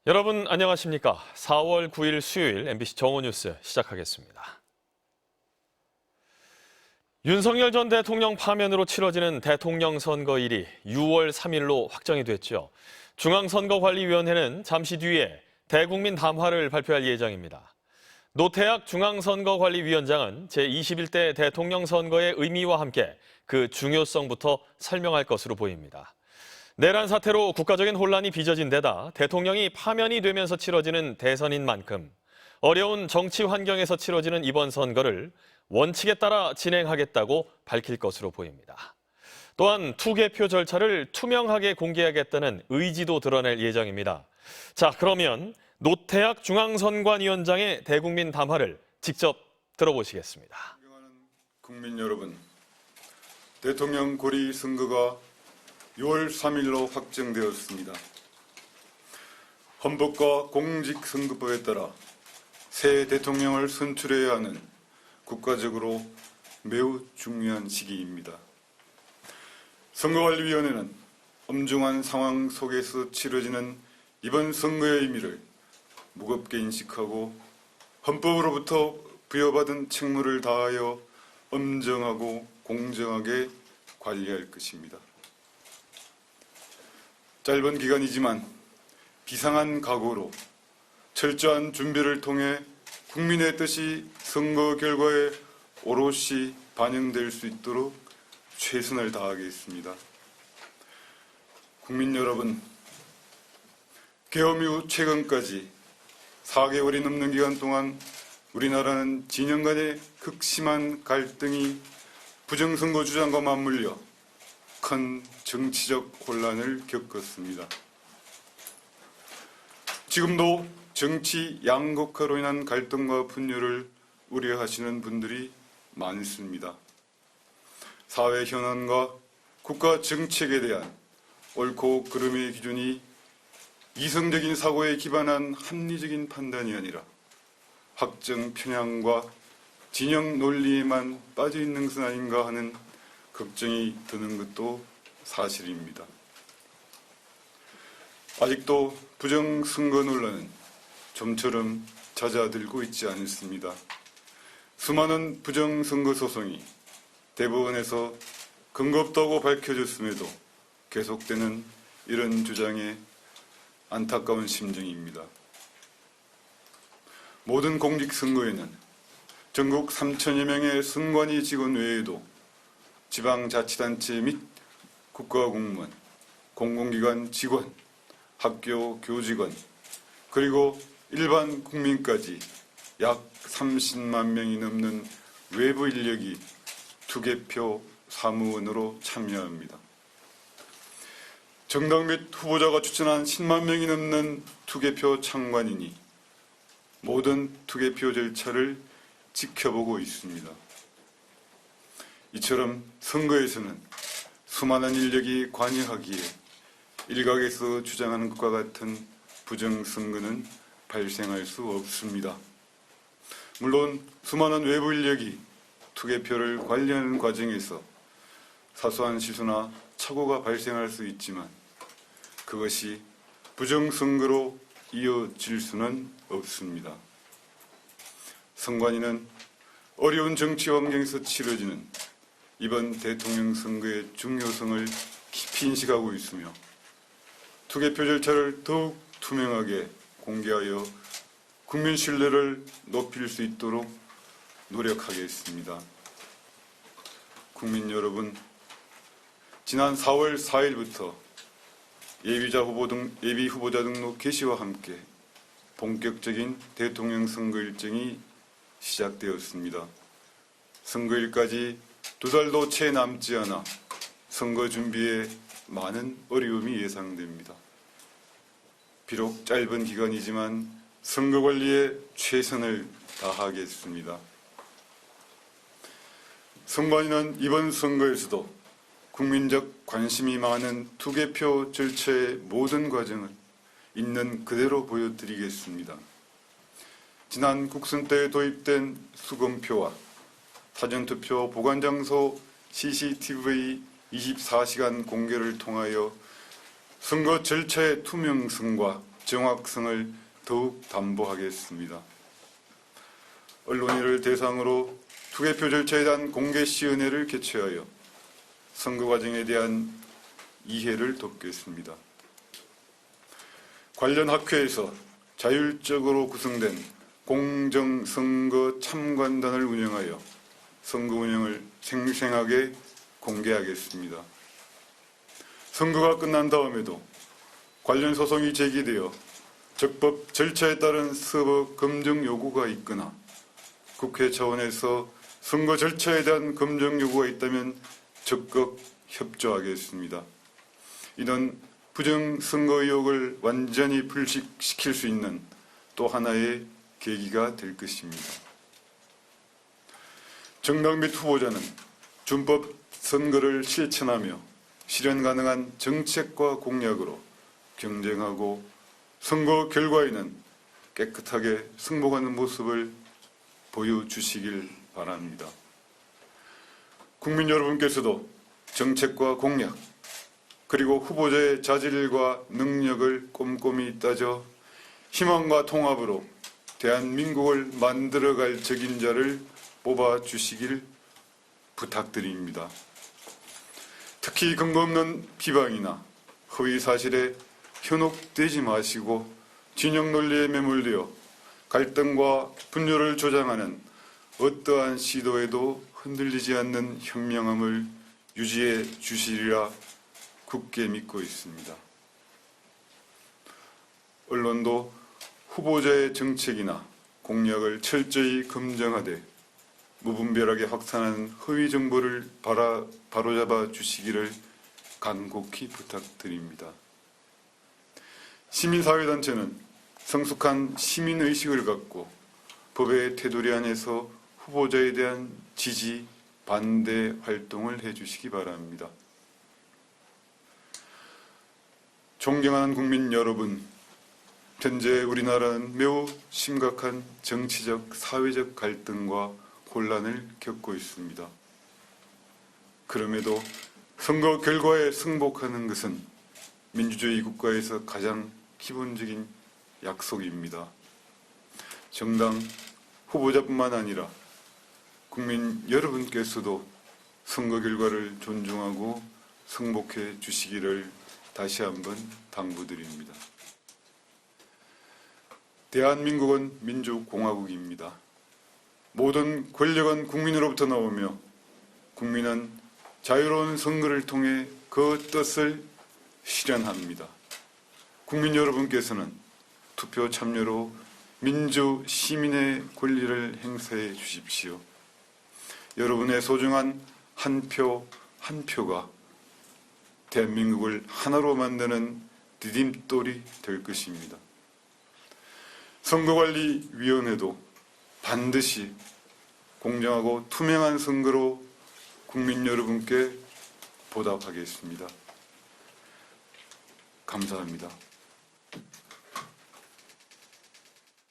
여러분 안녕하십니까? 4월 9일 수요일 MBC 정오뉴스 시작하겠습니다. 윤석열 전 대통령 파면으로 치러지는 대통령 선거일이 6월 3일로 확정이 됐죠. 중앙선거관리위원회는 잠시 뒤에 대국민 담화를 발표할 예정입니다. 노태학 중앙선거관리위원장은 제21대 대통령 선거의 의미와 함께 그 중요성부터 설명할 것으로 보입니다. 내란 사태로 국가적인 혼란이 빚어진 데다 대통령이 파면이 되면서 치러지는 대선인 만큼 어려운 정치 환경에서 치러지는 이번 선거를 원칙에 따라 진행하겠다고 밝힐 것으로 보입니다. 또한 투개표 절차를 투명하게 공개하겠다는 의지도 드러낼 예정입니다. 자, 그러면 노태학 중앙선관위원장의 대국민 담화를 직접 들어보시겠습니다. 국민 여러분, 대통령 고리 선거가 6월 3일로 확정되었습니다. 헌법과 공직선거법에 따라 새 대통령을 선출해야 하는 국가적으로 매우 중요한 시기입니다. 선거관리위원회는 엄중한 상황 속에서 치러지는 이번 선거의 의미를 무겁게 인식하고 헌법으로부터 부여받은 책무를 다하여 엄정하고 공정하게 관리할 것입니다. 짧은 기간이지만 비상한 각오로 철저한 준비를 통해 국민의 뜻이 선거 결과에 오롯이 반영될 수 있도록 최선을 다하겠습니다. 국민 여러분, 개엄 이후 최근까지 4개월이 넘는 기간 동안 우리나라는 진영 간의 극심한 갈등이 부정선거 주장과 맞물려 큰 정치적 혼란을 겪었습니다. 지금도 정치 양극화로 인한 갈등과 분열을 우려하시는 분들이 많습니다. 사회 현안과 국가 정책에 대한 옳고 그름의 기준이 이성적인 사고에 기반한 합리적인 판단이 아니라 확정 편향과 진영 논리에만 빠져 있는 것은 아닌가 하는 걱정이 드는 것도 사실입니다. 아직도 부정선거 논란은 좀처럼 잦아들고 있지 않습니다. 수많은 부정선거 소송이 대법원에서 근거 없다고 밝혀졌음에도 계속되는 이런 주장에 안타까운 심정입니다. 모든 공직선거에는 전국 3천여 명의 선관위 직원 외에도 지방자치단체 및 국가공무원, 공공기관 직원, 학교 교직원, 그리고 일반 국민까지 약 30만 명이 넘는 외부 인력이 투개표 사무원으로 참여합니다. 정당 및 후보자가 추천한 10만 명이 넘는 투개표 참관인이 모든 투개표 절차를 지켜보고 있습니다. 이처럼 선거에서는 수많은 인력이 관여하기에 일각에서 주장하는 것과 같은 부정선거는 발생할 수 없습니다. 물론 수많은 외부 인력이 투개표를 관리하는 과정에서 사소한 실수나 착오가 발생할 수 있지만 그것이 부정선거로 이어질 수는 없습니다. 선관위는 어려운 정치 환경에서 치러지는 이번 대통령 선거의 중요성을 깊이 인식하고 있으며 투개표 절차를 더욱 투명하게 공개하여 국민 신뢰를 높일 수 있도록 노력하겠습니다. 국민 여러분, 지난 4월 4일부터 예비 후보자 등록 개시와 함께 본격적인 대통령 선거 일정이 시작되었습니다. 선거일까지 2달도 채 남지 않아 선거 준비에 많은 어려움이 예상됩니다. 비록 짧은 기간이지만 선거 관리에 최선을 다하겠습니다. 선관위는 이번 선거에서도 국민적 관심이 많은 투개표 절차의 모든 과정을 있는 그대로 보여드리겠습니다. 지난 국선 때 도입된 수검표와 사전투표 보관장소 CCTV 24시간 공개를 통하여 선거 절차의 투명성과 정확성을 더욱 담보하겠습니다. 언론인을 대상으로 투개표 절차에 대한 공개 시연회를 개최하여 선거 과정에 대한 이해를 돕겠습니다. 관련 학회에서 자율적으로 구성된 공정선거 참관단을 운영하여 선거 운영을 생생하게 공개하겠습니다. 선거가 끝난 다음에도 관련 소송이 제기되어 적법 절차에 따른 서버 검증 요구가 있거나 국회 차원에서 선거 절차에 대한 검증 요구가 있다면 적극 협조하겠습니다. 이는 부정선거 의혹을 완전히 불식시킬 수 있는 또 하나의 계기가 될 것입니다. 정당 및 후보자는 준법 선거를 실천하며 실현 가능한 정책과 공약으로 경쟁하고 선거 결과에는 깨끗하게 승복하는 모습을 보여주시길 바랍니다. 국민 여러분께서도 정책과 공약 그리고 후보자의 자질과 능력을 꼼꼼히 따져 희망과 통합으로 대한민국을 만들어갈 적임자를 뽑아주시길 부탁드립니다. 특히 근거 없는 비방이나 허위 사실에 현혹되지 마시고 진영 논리에 매몰되어 갈등과 분열을 조장하는 어떠한 시도에도 흔들리지 않는 현명함을 유지해 주시리라 굳게 믿고 있습니다. 언론도 후보자의 정책이나 공약을 철저히 검증하되 무분별하게 확산하는 허위 정보를 바로잡아 주시기를 간곡히 부탁드립니다. 시민사회단체는 성숙한 시민의식을 갖고 법의 테두리 안에서 후보자에 대한 지지, 반대 활동을 해주시기 바랍니다. 존경하는 국민 여러분, 현재 우리나라는 매우 심각한 정치적, 사회적 갈등과 혼란을 겪고 있습니다. 그럼에도 선거 결과에 승복하는 것은 민주주의 국가에서 가장 기본적인 약속입니다. 정당 후보자뿐만 아니라 국민 여러분께서도 선거 결과를 존중하고 승복해 주시기를 다시 한번 당부드립니다. 대한민국은 민주공화국입니다. 모든 권력은 국민으로부터 나오며 국민은 자유로운 선거를 통해 그 뜻을 실현합니다. 국민 여러분께서는 투표 참여로 민주 시민의 권리를 행사해 주십시오. 여러분의 소중한 한 표 한 표가 대한민국을 하나로 만드는 디딤돌이 될 것입니다. 선거관리위원회도 반드시 공정하고 투명한 선거로 국민 여러분께 보답하겠습니다. 감사합니다.